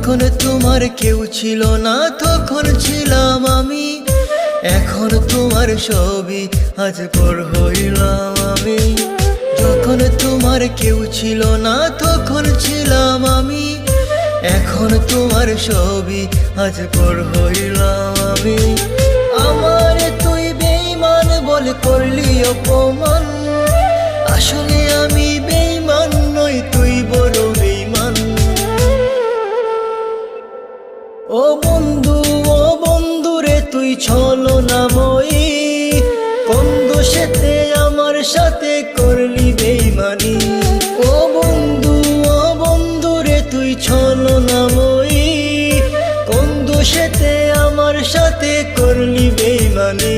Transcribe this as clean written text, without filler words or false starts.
যখন তোমার কেউ ছিল না তখন ছিলাম আমি, এখন তোমার ছবি আজ পর হইলাম আমি। যখন তোমার কেউ ছিল না তখন ছিলাম আমি, এখন তোমার ছবি আজ পর হইলাম আমি। আমারে তুই বেঈমান বলে করলি অপমান, আসলে আমি বেঈমান নই, তুই বড় বেঈমান। ও বন্ধু রে তুই ছলনাময়ী, কোন দোষেতে আমার সাথে করলি বেঈমানি। ও বন্ধু রে তুই ছলনাময়ী, কোন দোষেতে আমার সাথে করলি বেঈমানি।